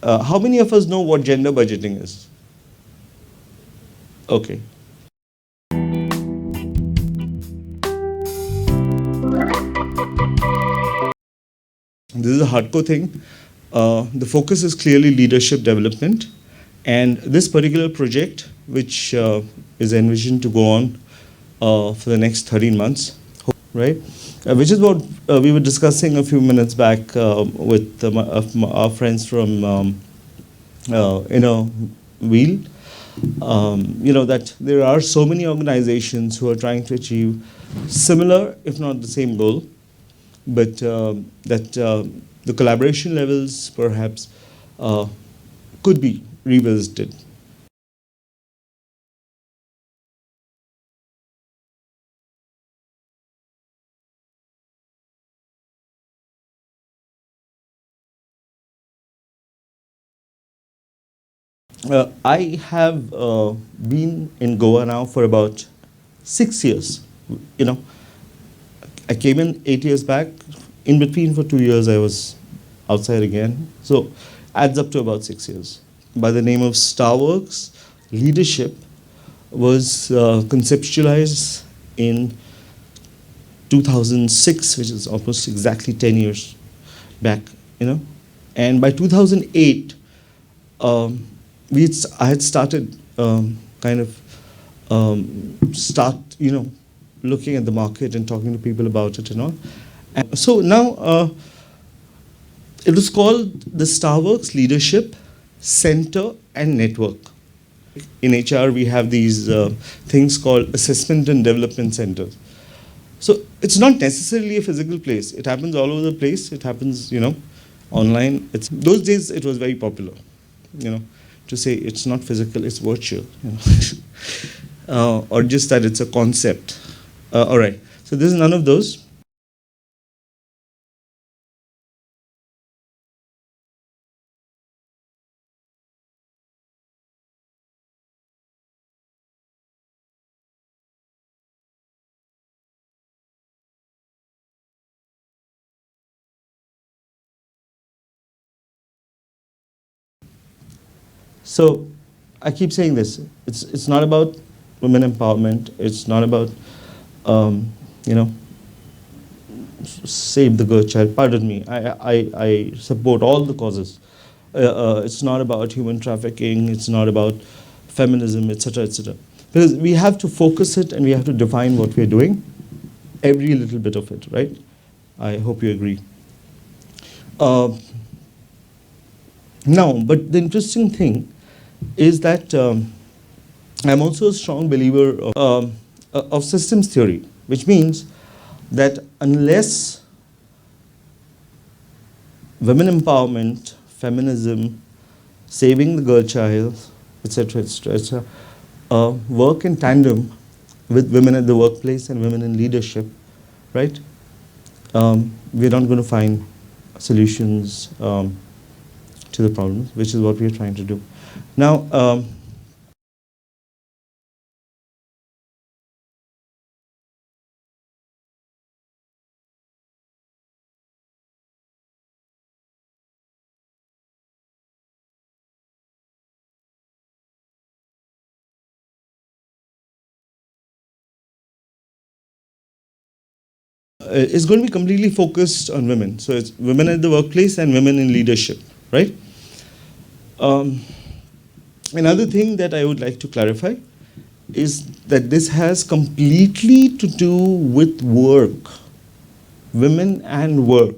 How many of us know what gender budgeting is? Okay. This is a hardcore thing. The focus is clearly leadership development, and this particular project, which is envisioned to go on for the next 13 months, right? Which is what we were discussing a few minutes back with our friends from Inner Wheel. That there are so many organizations who are trying to achieve similar, if not the same goal, but that the collaboration levels perhaps could be revisited. I have been in Goa now for about 6 years. You know, I came in 8 years back. In between, for 2 years, I was outside again. So, adds up to about 6 years. By the name of Starworks, leadership was conceptualized in 2006, which is almost exactly 10 years back. And by 2008, um, I had started kind of looking at the market and talking to people about it and all. And so now it was called the Starworks Leadership Center and Network. In HR, we have these things called assessment and development centers. So it's not necessarily a physical place. It happens all over the place. It happens, online. Those days it was very popular, to say it's not physical, it's virtual, or just that it's a concept. All right. So this is none of those. So I keep saying this. It's not about women empowerment. It's not about um, you know save the girl child. Pardon me. I support all the causes. It's not about human trafficking. It's not about feminism, etc., etc. Because we have to focus it and we have to define what we're doing. Every little bit of it, right? I hope you agree. Uh, Now, but the interesting thing is that I'm also a strong believer of systems theory, which means that unless women empowerment, feminism, saving the girl child, etc., etc., etc., work in tandem with women at the workplace and women in leadership, right? We're not going to find solutions to the problems, which is what we are trying to do. Now, it's going to be completely focused on women. So it's women at the workplace and women in leadership, right? Um, Another thing that I would like to clarify is that this has completely to do with work, women and work.